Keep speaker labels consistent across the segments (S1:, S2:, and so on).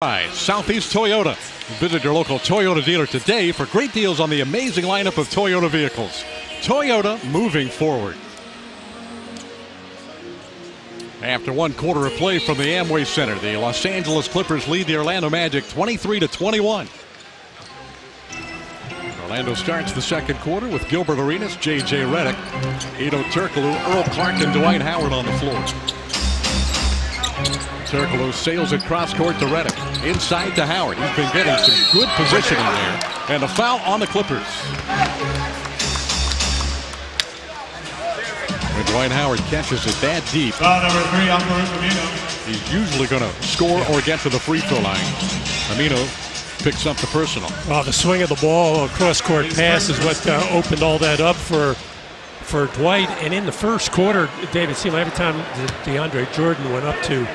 S1: Southeast Toyota. Visit your local Toyota dealer today for great deals on the amazing lineup of Toyota vehicles. Toyota, moving forward. After one quarter of play from the Amway Center, the Los Angeles Clippers lead the Orlando Magic 23-21. Orlando starts the second quarter with Gilbert Arenas, J.J. Redick, Hedo Turkoglu, Earl Clark, and Dwight Howard on the floor. Turkoglu sails it cross-court to Redick. Inside to Howard. He's been getting some good positioning there. And a foul on the Clippers. When Dwight Howard catches it that deep,
S2: foul number 3 on Amino.
S1: He's usually going to score or get to the free throw line. Amino picks up the personal.
S3: Well, the swing of the ball, a cross-court pass is what opened all that up for Dwight. And in the first quarter, David, it seemed like every time DeAndre Jordan went up to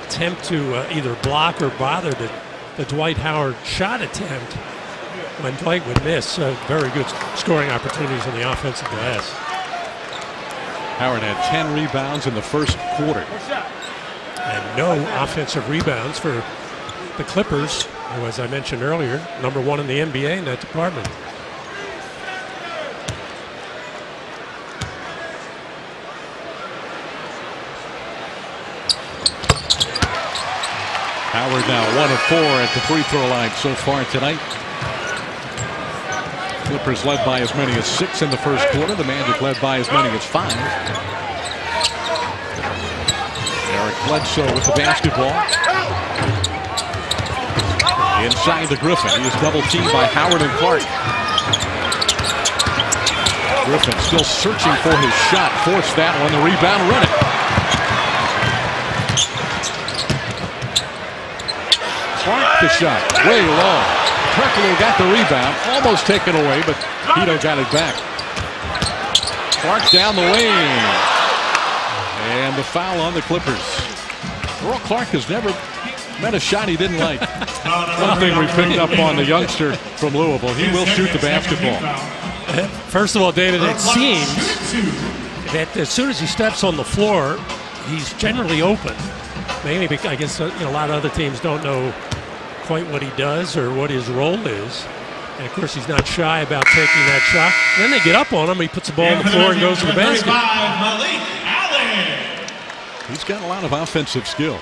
S3: attempt to either block or bother the Dwight Howard shot attempt, when Dwight would miss, very good scoring opportunities on the offensive glass.
S1: Howard had 10 rebounds in the first quarter.
S3: And no offensive rebounds for the Clippers, who, as I mentioned earlier, #1 in the NBA in that department.
S1: Howard now 1 of 4 at the free throw line so far tonight. Clippers led by as many as 6 in the first quarter. The Magic led by as many as 5. Eric Bledsoe with the basketball. Inside to Griffin. He is double teamed by Howard and Clark. Griffin still searching for his shot. Forced that one. The rebound, Redick. Clark the shot, way low. Turkoglu got the rebound, almost taken away, but Hedo got it back. Clark down the lane. And the foul on the Clippers. Earl Clark has never met a shot he didn't like. One thing we picked up on the youngster from Louisville, he will shoot the basketball.
S3: First of all, David, it seems that as soon as he steps on the floor, he's generally open. Mainly because I guess a lot of other teams don't know quite what he does or what his role is. And of course, he's not shy about taking that shot. And then they get up on him. He puts the ball on the floor and goes to the basket.
S1: He's got a lot of offensive skill.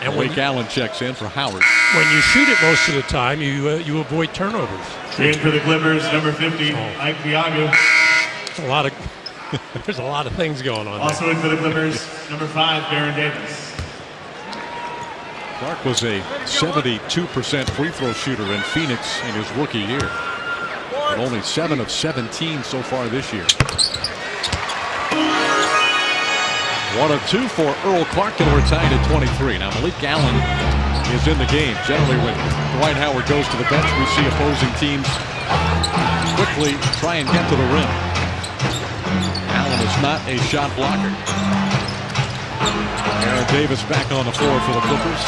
S1: And Malik Allen checks in for Howard.
S3: When you shoot it most of the time, you avoid turnovers.
S2: In for the Clippers, number 50, Ike Biagu.
S3: There's a lot of things going on.
S2: Also in for the Clippers, number 5, Baron Davis.
S1: Clark was a 72% free throw shooter in Phoenix in his rookie year, but only 7 of 17 so far this year. 1 of 2 for Earl Clark, and we're tied at 23. Now Malik Allen is in the game. Generally, when Dwight Howard goes to the bench, we see opposing teams quickly try and get to the rim. Allen is not a shot blocker. Aaron Davis back on the floor for the Clippers.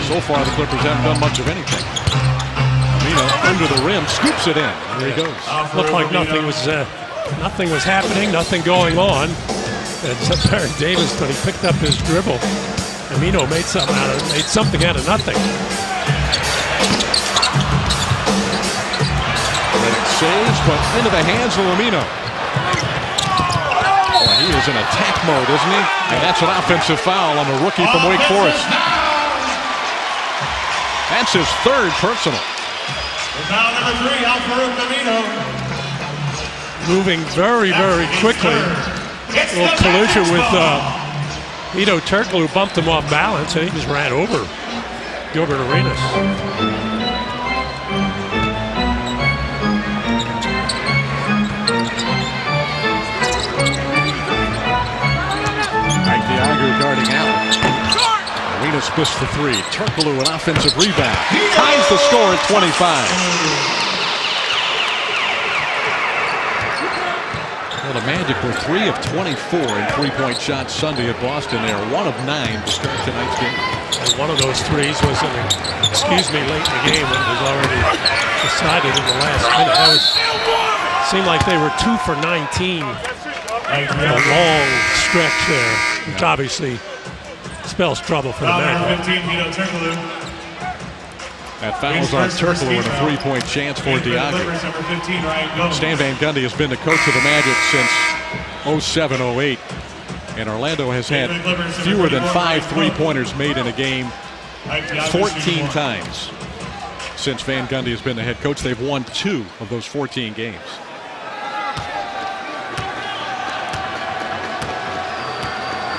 S1: So far, the Clippers haven't done much of anything. Amino under the rim, scoops it in. There he goes.
S3: Looked like nothing was happening, nothing going on. Except Aaron Davis, when he picked up his dribble, Amino made something out of nothing.
S1: Redick saves, but into the hands of Amino. He is in attack mode, isn't he? And that's an offensive foul on the rookie from Wake Forest. That's his 3rd personal.
S2: Foul number 3, Al-Farouq Amino.
S3: Moving very, very quickly. A little collision with Hedo Turkoglu, who bumped him off balance, and he just ran over Gilbert Arenas.
S1: Guarding Allen. Arenas missed the 3. Turkoglu an offensive rebound. Ties the score at 25. Well, the Magic were 3 of 24 in three-point shots Sunday at Boston. They are 1 of 9 to start tonight's game.
S3: And one of those threes was late in the game when it was already decided in the last minute. Seemed like they were 2 for 19 a long stretch there, which obviously spells trouble for the
S2: Foul
S3: Magic.
S2: number 15, Hedo Turkoglu.
S1: That foul's on Turkoglu and a three-point chance for Diago.
S2: Clippers, number 15, Ryan Gomes.
S1: Stan Van Gundy has been the coach of the Magic since 07-08. And Orlando has had fewer than 5 three-pointers made in a game 14 times since Van Gundy has been the head coach. They've won 2 of those 14 games.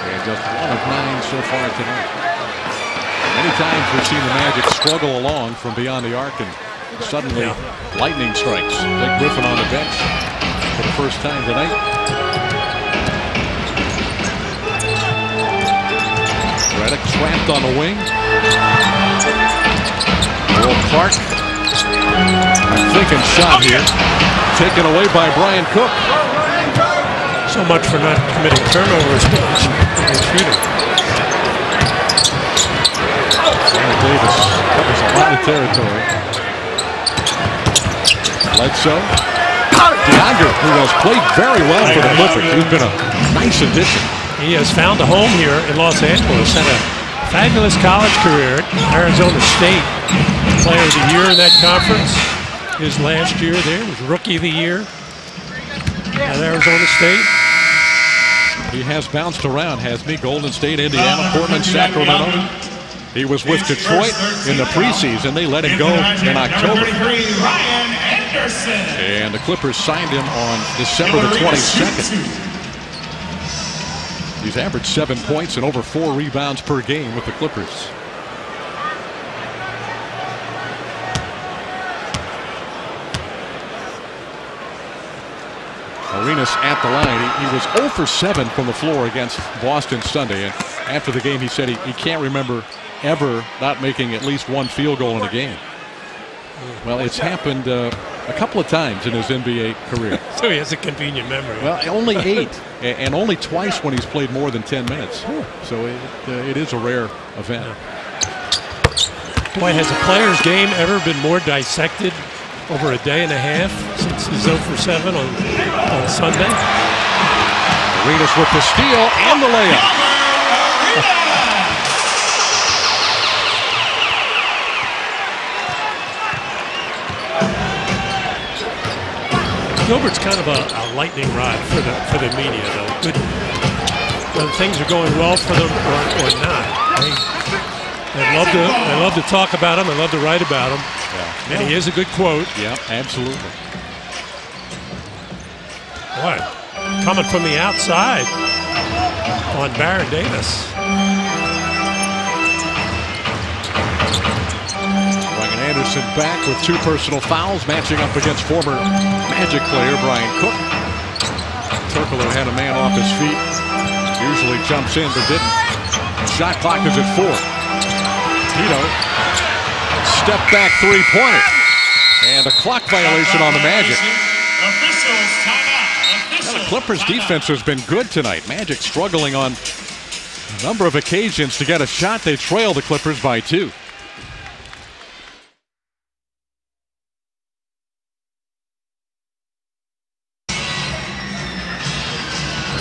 S1: And just 1 of 9 so far tonight. Many times we've seen the Magic struggle along from beyond the arc, and suddenly lightning strikes. Blake Griffin on the bench for the first time tonight. Redick trapped on the wing. Will Clark, thinking shot here, taken away by Brian Cook.
S3: So much for not committing turnovers in shooting.
S1: Aaron Davis covers a lot of territory. Bledsoe. Diago, who has played very well for the Clippers. He's been a nice addition.
S3: He has found a home here in Los Angeles. Had a fabulous college career at Arizona State. Player of the year in that conference. His last year there was Rookie of the Year at Arizona State.
S1: He has bounced around, hasn't he? Golden State, Indiana, Portland, Sacramento. He was with Detroit in the preseason. They let him go in October.
S2: Ryan Anderson.
S1: And the Clippers signed him on December the 22nd. He's averaged 7 points and over 4 rebounds per game with the Clippers. Arenas at the line. He was 0 for 7 from the floor against Boston Sunday. And after the game, he said he can't remember ever not making at least 1 field goal in a game. Well, it's happened a couple of times in his NBA career.
S3: So he has a convenient memory.
S1: Well, only 8, and only twice when he's played more than 10 minutes. So it is a rare event.
S3: Boy, has a player's game ever been more dissected over a day and a half since his 0 for 7 on Sunday?
S1: Arenas with the steal and the layup.
S3: Gilbert's kind of a lightning rod for the media, though. Good, when things are going well for them or not. They love to talk about him. They love to write about him. Yeah. And he is a good quote.
S1: Yeah, absolutely.
S3: Boy, coming from the outside on Baron Davis.
S1: Ryan Anderson back with 2 personal fouls, matching up against former Magic player Brian Cook. Turkoglu had a man off his feet. Usually jumps in, but didn't. Shot clock is at 4. Hedo, step back 3-pointer. And a clock violation on the Magic.
S2: Officials, timeout.
S1: Well, the Clippers defense has been good tonight. Magic struggling on a number of occasions to get a shot. They trail the Clippers by 2.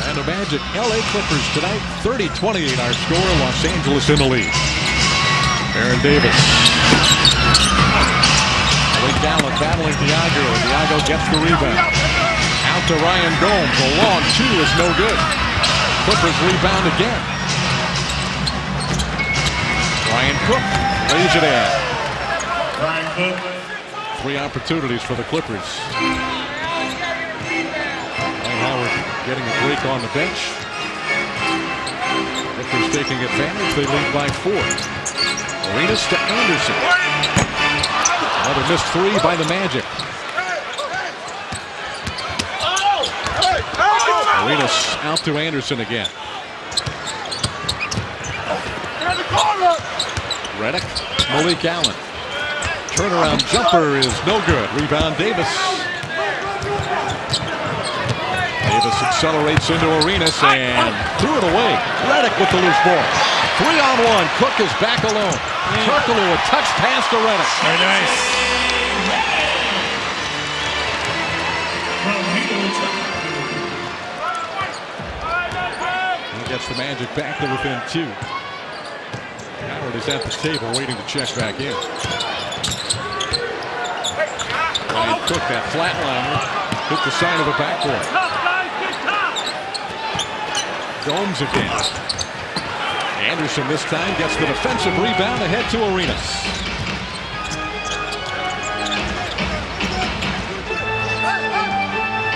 S1: And the Magic, LA Clippers tonight, 30-28 our score. Los Angeles in the lead. Aaron Davis. Blake Allen battling Diago. Diago gets the rebound. Out to Ryan Gomes. A long 2 is no good. Clippers rebound again. Ryan Cook lays it in.
S2: Ryan Cook.
S1: 3 opportunities for the Clippers. Ryan Howard getting a break on the bench. Clippers taking advantage. They lead by 4. Arenas to Anderson. Another missed 3 by the Magic. Arenas out to Anderson again. Redick, Malik Allen. Turnaround jumper is no good. Rebound Davis. Davis accelerates into Arenas and threw it away. Redick with the loose ball. 3-on-1. Cook is back alone. Turkoglu a touch pass to Redick.
S3: Very nice.
S1: He gets the Magic back to within 2. Howard is at the table waiting to check back in. Ryan Cook, that flatliner, hit the side of the backboard. Gomes again. Anderson this time gets the defensive rebound ahead to Arenas.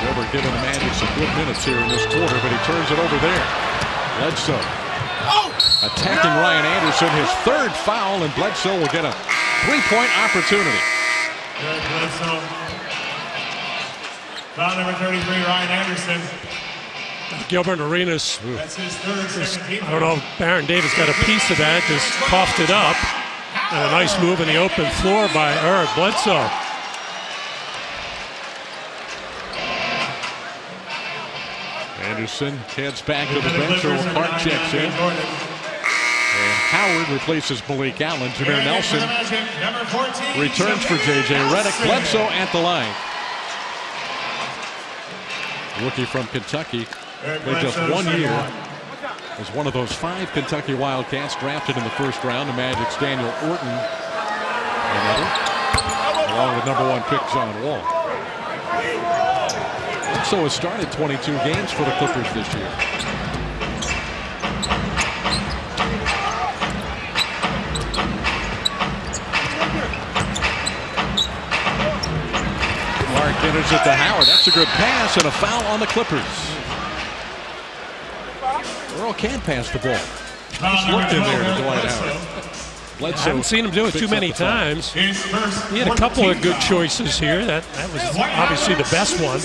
S1: Weber giving the Magic some good minutes here in this quarter, but he turns it over there. Bledsoe attacking Ryan Anderson, his third foul, and Bledsoe will get a three-point opportunity.
S2: Good, Bledsoe. Foul number 33, Ryan Anderson.
S3: Gilbert Arenas.
S2: That's his third, second.
S3: I don't know if Baron Davis got a piece of that, just coughed it up. And a nice move in the open floor by Eric Bledsoe.
S1: Anderson heads back to the bench. Earl Clark checks in. And Howard replaces Malik Allen. Jameer Nelson returns for J.J. Redick. Bledsoe at the line. Rookie from Kentucky. Played just 1 year. Was one of those 5 Kentucky Wildcats drafted in the first round. The Magic's Daniel Orton. Along with #1 pick John Wall. So has started 22 games for the Clippers this year. Clark enters it to Howard. That's a good pass and a foul on the Clippers. Earl can pass the ball. He's looked in there to Dwight Howard.
S3: I haven't seen him do it too many times. He had a couple of good choices here. That was obviously the best one.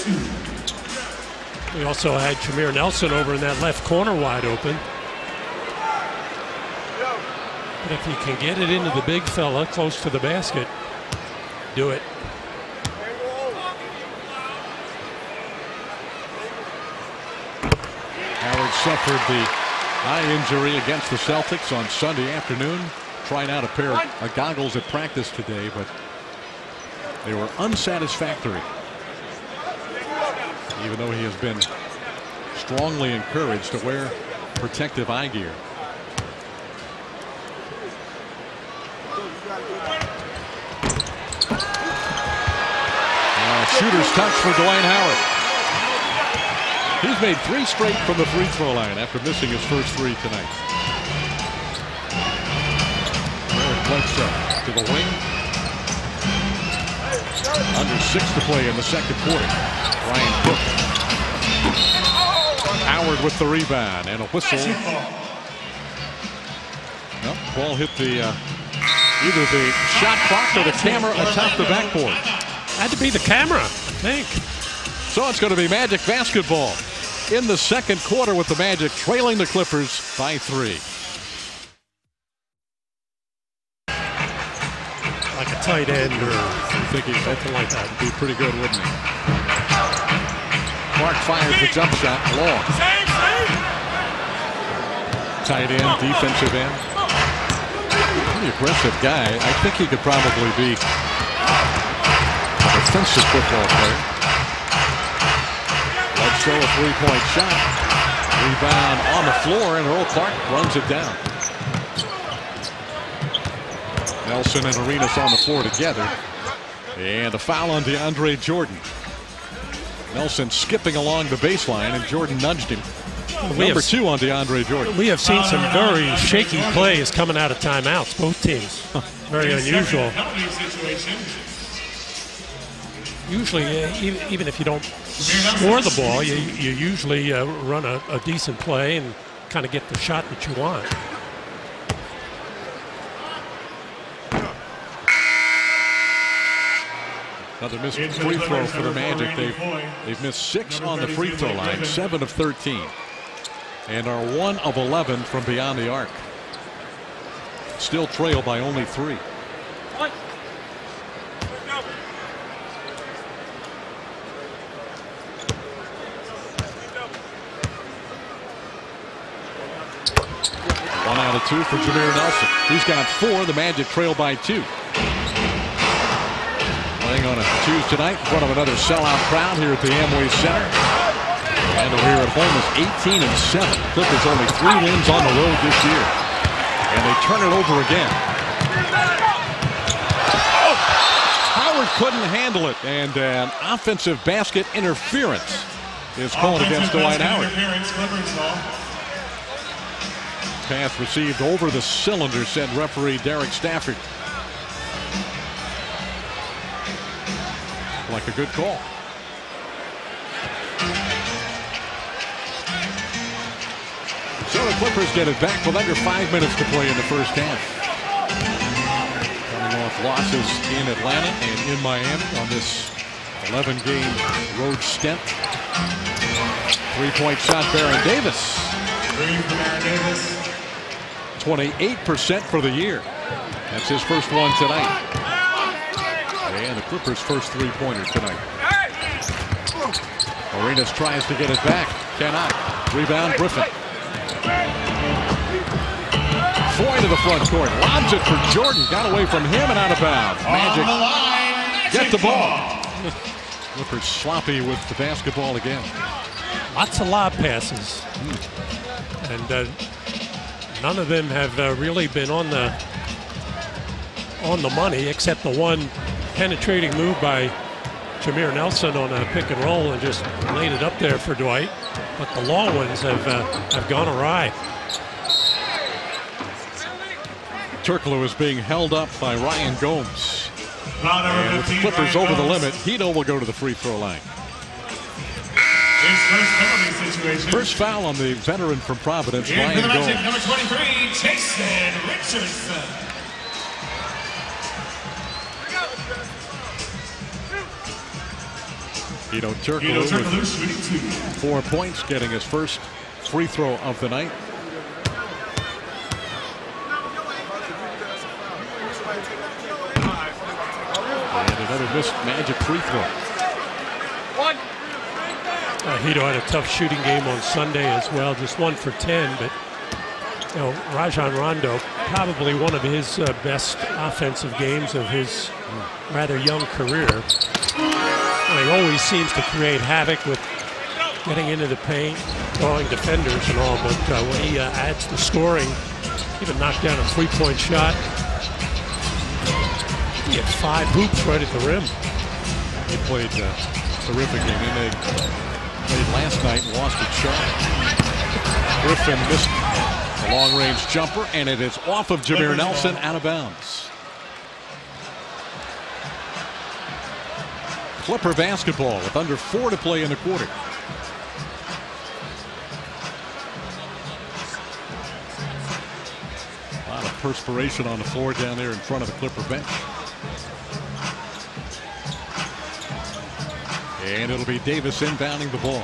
S3: We also had Jameer Nelson over in that left corner wide open. But if you can get it into the big fella close to the basket, do it.
S1: Howard suffered the eye injury against the Celtics on Sunday afternoon. Trying out a pair of goggles at practice today, but they were unsatisfactory. Even though he has been strongly encouraged to wear protective eye gear. Shooter's touch for Dwight Howard. He's made 3 straight from the free throw line after missing his first 3 tonight. Eric Bledsoe to the wing. Under 6 to play in the second quarter. Ryan Cook. Howard with the rebound and a whistle. Well, ball hit the either the shot clock or the camera atop the backboard.
S3: Had to be the camera, I think.
S1: So it's going to be Magic basketball in the second quarter with the Magic trailing the Clippers by 3.
S3: Like a tight end or something like that.
S1: Would be pretty good, wouldn't it? Clark fires the jump shot long. Tight end, defensive end. Pretty aggressive guy. I think he could probably be a defensive football player. Bledsoe, a 3-point shot. Rebound on the floor, and Earl Clark runs it down. Nelson and Arenas on the floor together. And a foul on DeAndre Jordan. Nelson skipping along the baseline, and Jordan nudged him. Number 2 on DeAndre Jordan.
S3: We have seen some very shaky plays coming out of timeouts, both teams. Very unusual. Usually, even if you don't score the ball, you usually run a decent play and kind of get the shot that you want.
S1: Another missed free throw for the Magic. They've missed 6 on the free throw line, 7 of 13, and are 1 of 11 from beyond the arc. Still trail by only 3. One out of 2 for Jameer Nelson. He's got 4. The Magic trail by 2. Playing on a Tuesday night in front of another sellout crowd here at the Amway Center. And here at home is 18-7. Clippers only 3 wins on the road this year. And they turn it over again. Oh, Howard couldn't handle it, and an offensive basket interference is called against Dwight Howard. Pass received over the cylinder, said referee Derek Stafford. Like a good call. So the Clippers get it back with under 5 minutes to play in the first half. Coming off losses in Atlanta and in Miami on this 11-game road stint. Three-point shot, Baron Davis. 28% for the year. That's his first one tonight. And the Clippers' first three-pointer tonight. Arenas tries to get it back. Cannot. Rebound, Griffin. Foy to the front court. Lobs it for Jordan. Got away from him and out of bounds. Magic get the ball. Clippers sloppy with the basketball again.
S3: Lots of lob passes. And none of them have really been on the money, except the one penetrating move by Jameer Nelson on a pick and roll and just laid it up there for Dwight. But the long ones have gone awry.
S1: Turkoglu is being held up by Ryan Gomes. And with the Clippers over the limit, Hito will go to the free throw line. First foul on the veteran from Providence, Ryan Gomes.
S2: Number 23, Jason Richardson.
S1: Hito Turkoglu with 4 points, getting his first free throw of the night. And another missed Magic free throw.
S3: Hito had a tough shooting game on Sunday as well, just 1 for 10. But you know, Rajon Rondo, probably one of his best offensive games of his rather young career. He always seems to create havoc with getting into the paint, drawing defenders and all, but when he adds the scoring, even knocked down a three-point shot. He had 5 hoops right at the rim.
S1: He played a terrific game. They played last night and lost a shot. Griffin missed a long-range jumper, and it is off of Jameer Nelson, out of bounds. Clipper basketball with under 4 to play in the quarter. A lot of perspiration on the floor down there in front of the Clipper bench. And it'll be Davis inbounding the ball.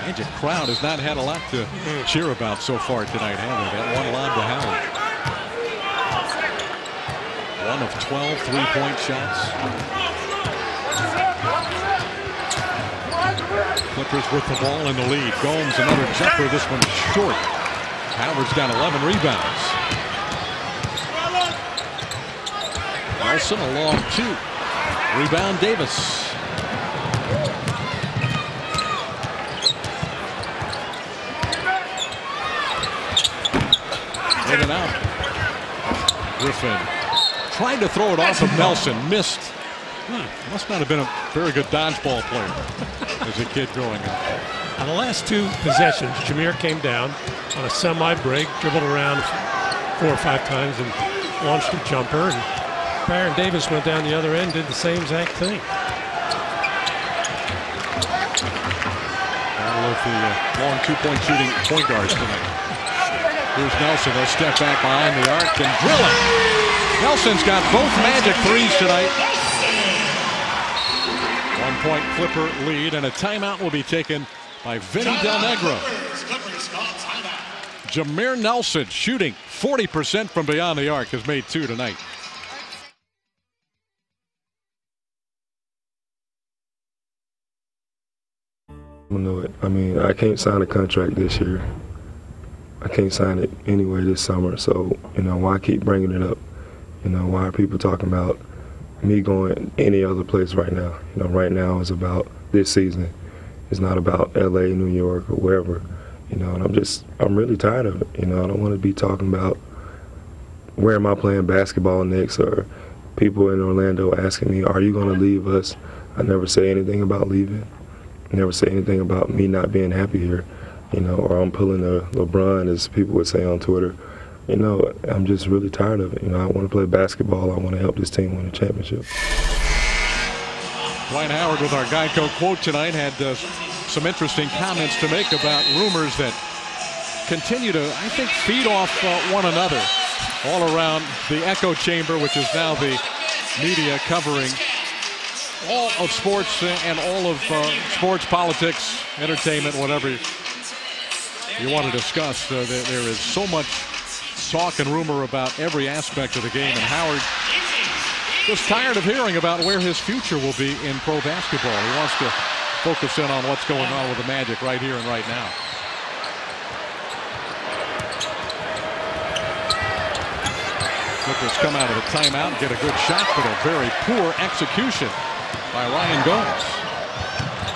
S1: Magic crowd has not had a lot to cheer about so far tonight, have they? That one lob to Howard. 1 of 12 three-point shots. Clippers with the ball in the lead. Gomes, another jumper. This one short. Howard's got 11 rebounds. Nelson a long 2. Rebound Davis. In and out. Griffin trying to throw it off of Nelson. Missed. Must not have been a very good dodgeball player as a kid growing up.
S3: On the last 2 possessions, Jameer came down on a semi-break, dribbled around 4 or 5 times and launched a jumper. And Baron Davis went down the other end, did the same exact thing.
S1: Battle of the long 2-point shooting point guards tonight. Here's Nelson. They'll step back behind the arc and drill it. Nelson's got both Magic threes tonight. 1-point Clipper lead, and a timeout will be taken by Vinny Del Negro. Jameer Nelson shooting 40% from beyond the arc, has made 2 tonight.
S4: I mean, I can't sign a contract this year. I can't sign it anyway this summer, so, you know, why keep bringing it up? You know, why are people talking about, me going any other place right now. You know, right now is about this season. It's not about L.A., New York, or wherever. You know, and I'm really tired of it. You know, I don't want to be talking about where am I playing basketball next, or people in Orlando asking me, are you going to leave us? I never say anything about leaving. I never say anything about me not being happy here, you know, or I'm pulling a LeBron, as people would say on Twitter. You know, I'm just really tired of it. You know, I want to play basketball. I want to help this team win a championship.
S1: Dwight Howard with our Geico quote tonight had some interesting comments to make about rumors that continue to, I think, feed off one another all around the echo chamber, which is now the media covering all of sports and all of sports, politics, entertainment, whatever you want to discuss. There is so much talk and rumor about every aspect of the game, and Howard just tired of hearing about where his future will be in pro basketball. He wants to focus in on what's going on with the Magic right here and right now. Clippers come out of the timeout and get a good shot, but a very poor execution by Ryan Gomes.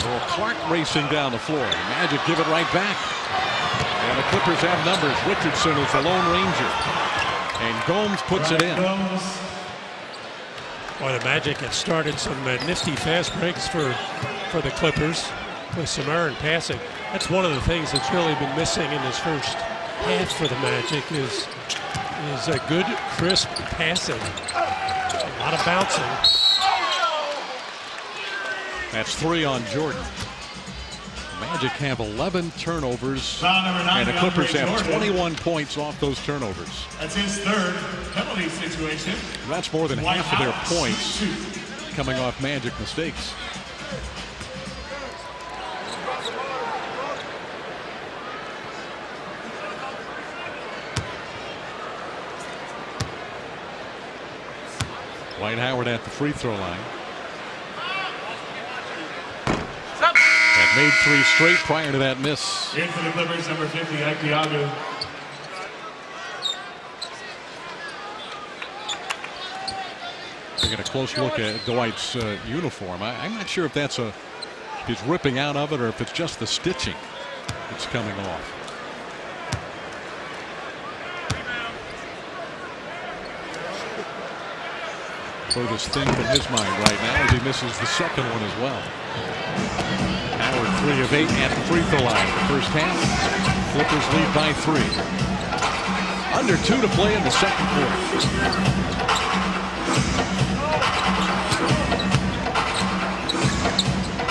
S1: Well, Clark racing down the floor. The Magic give it right back. And the Clippers have numbers. Richardson is the Lone Ranger. And Gomes puts it in.
S3: Well, the Magic had started some nifty fast breaks for the Clippers with some errant passing. That's one of the things that's really been missing in this first half for the Magic is a good, crisp passing. A lot of bouncing.
S1: That's 3 on Jordan. Magic have 11 turnovers, and the Clippers have 21 points off those turnovers.
S2: That's his third penalty situation.
S1: That's more than half of their points coming off Magic mistakes. Dwight Howard at the free throw line. And made 3 straight prior to that miss.
S2: In for the Clippers, number 50, Ike Diogu.
S1: Taking a close look at Dwight's uniform. I'm not sure if if he's ripping out of it or if it's just the stitching that's coming off. Furthest thing from his mind right now as he misses the second one as well. Howard 3 of 8 at the free throw line. The first half, Clippers lead by 3. Under 2 to play in the second quarter.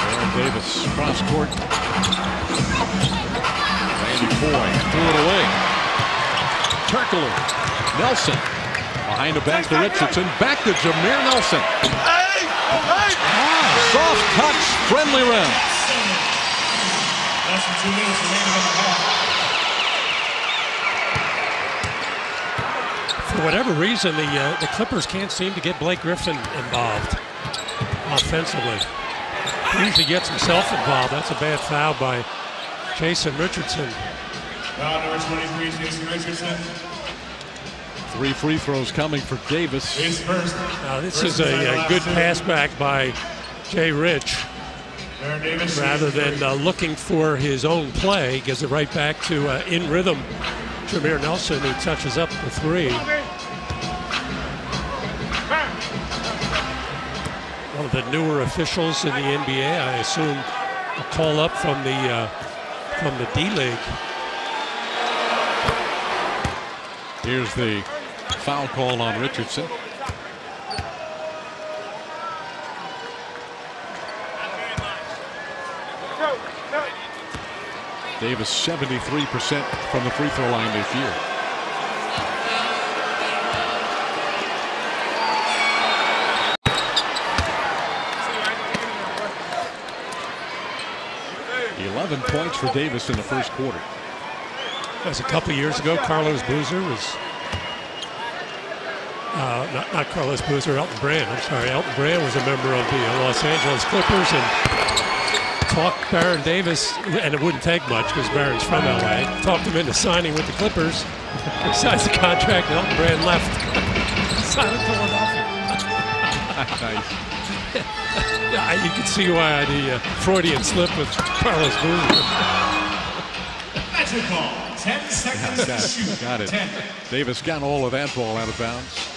S1: Aaron Davis cross court. Randy Foy threw it away. Turkoglu, Nelson. Behind the back to Richardson, back to Jameer Nelson. Soft touch, friendly round.
S2: Less than 2 minutes remaining on the half.
S3: For whatever reason, the Clippers can't seem to get Blake Griffin involved offensively. He usually gets himself involved. That's a bad foul by Jason Richardson.
S2: Foul number 23, Jason Richardson.
S1: 3 free throws coming for Davis.
S2: His first.
S3: This is a good pass back by Jay Rich.
S2: Aaron Davis.
S3: Rather than looking for his own play, gives it right back to in rhythm Jameer Nelson, who touches up the 3. One of the newer officials in the NBA, I assume, a call up from the D-League.
S1: Here's the foul call on Richardson. Davis 73% from the free throw line this year. $11 points for Davis in the first quarter.
S3: That was a couple years ago. Carlos Boozer was not Carlos Boozer, Elton Brand. I'm sorry, Elton Brand was a member of the Los Angeles Clippers and talked Baron Davis, and it wouldn't take much because Baron's from LA. Talked him into signing with the Clippers. He signs the contract, and Elton Brand left. Signed in Philadelphia.
S1: Nice.
S3: You can see why the Freudian slip with Carlos Boozer.
S2: Magic call. 10 seconds to shoot.
S1: Got it.
S2: 10.
S1: Davis got all of that ball out of bounds.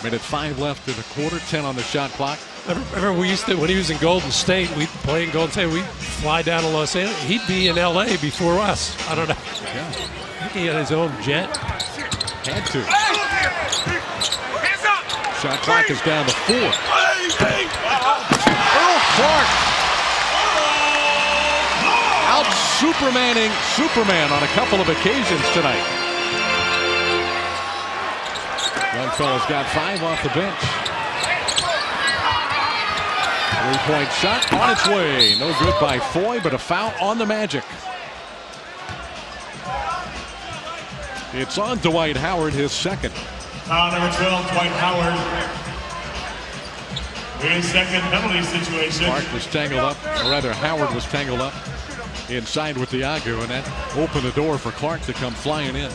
S1: Minute 5 left in the quarter. 10 on the shot clock.
S3: Remember we used to, when he was in Golden State, we'd play in Golden State, we'd fly down to Los Angeles. He'd be in LA before us. I don't know.
S1: Yeah.
S3: I think he had his own jet.
S1: Had to. Shot clock is down to 4. Earl Clark out Supermaning Superman on a couple of occasions tonight. Young fella's got 5 off the bench. 3-point shot on its way. No good by Foy, but a foul on the Magic. It's on Dwight Howard, his second.
S2: Foul number 12, Dwight Howard. In his second penalty situation.
S1: Clark was tangled up, or rather Howard was tangled up inside with Thiago, and that opened the door for Clark to come flying in.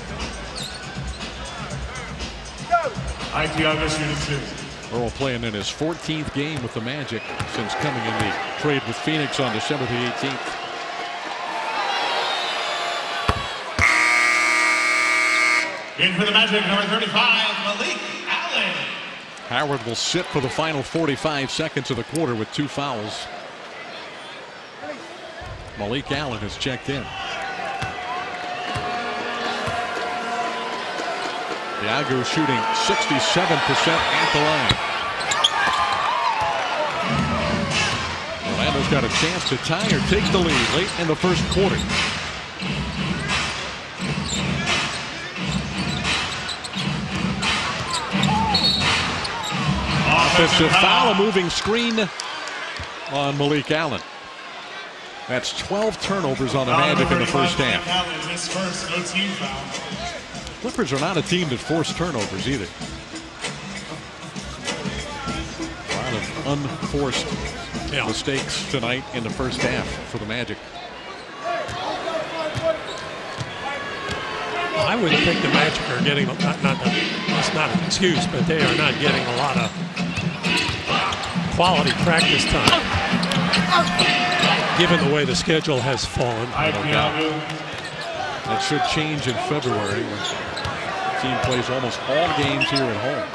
S2: Thiago shooting 2.
S1: Earl playing in his 14th game with the Magic since coming in the trade with Phoenix on December the 18th.
S2: In for the Magic, number 35, Malik Allen.
S1: Howard will sit for the final 45 seconds of the quarter with 2 fouls. Malik Allen has checked in. Thiago shooting 67% at the line. Orlando's got a chance to tie or take the lead late in the first quarter. Offensive foul, a moving screen on Malik Allen. That's 12 turnovers on the Magic in the first half.
S2: His first, no team foul.
S1: Clippers are not a team that force turnovers either. A lot of unforced mistakes tonight in the first half for the Magic.
S3: I wouldn't think the Magic are getting, that's not an excuse, but they are not getting a lot of quality practice time, given the way the schedule has fallen.
S1: That should change in February when the team plays almost all games here at home.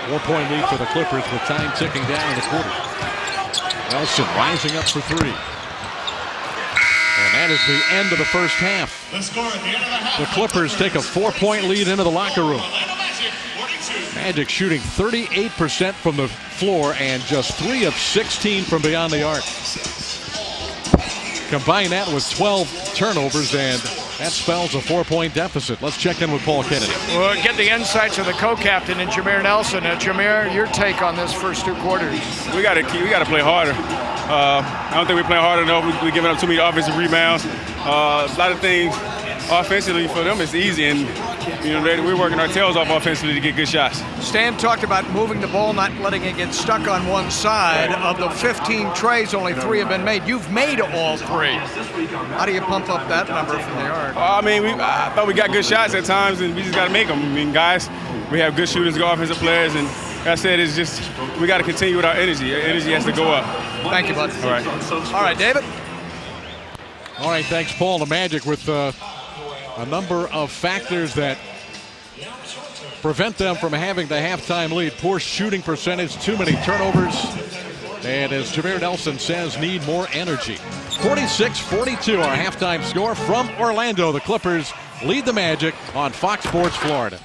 S1: 4-point lead for the Clippers with time ticking down in the quarter. Nelson rising up for 3. And that is the end of the first half.
S2: The score at the end of the half.
S1: The Clippers take a 4-point lead into the locker room. Magic shooting 38% from the floor and just 3 of 16 from beyond the arc. Combine that with 12 turnovers, and that spells a 4-point deficit. Let's check in with Paul Kennedy.
S5: We'll get the insights of the co-captain and Jameer Nelson. Jameer, your take on this first 2 quarters?
S6: We got to play harder. I don't think we're playing hard enough. We're giving up too many offensive rebounds. A lot of things offensively for them is easy, and we're working our tails off offensively to get good shots.
S5: Stan talked about moving the ball, not letting it get stuck on one side. Of the 15 trays, only 3 have been made. You've made all 3. How do you pump up that number from the arc?
S6: I thought we got good shots at times, and we just got to make them. I mean, guys, we have good shooters, good offensive players, and like I said, it's just we got to continue with our energy. Our energy has to go up.
S5: Thank you, bud.
S6: All right.
S5: All right, David.
S1: All right, thanks, Paul. The Magic with a number of factors that prevent them from having the halftime lead. Poor shooting percentage, too many turnovers, and as Jameer Nelson says, need more energy. 46-42, our halftime score from Orlando. The Clippers lead the Magic on Fox Sports Florida.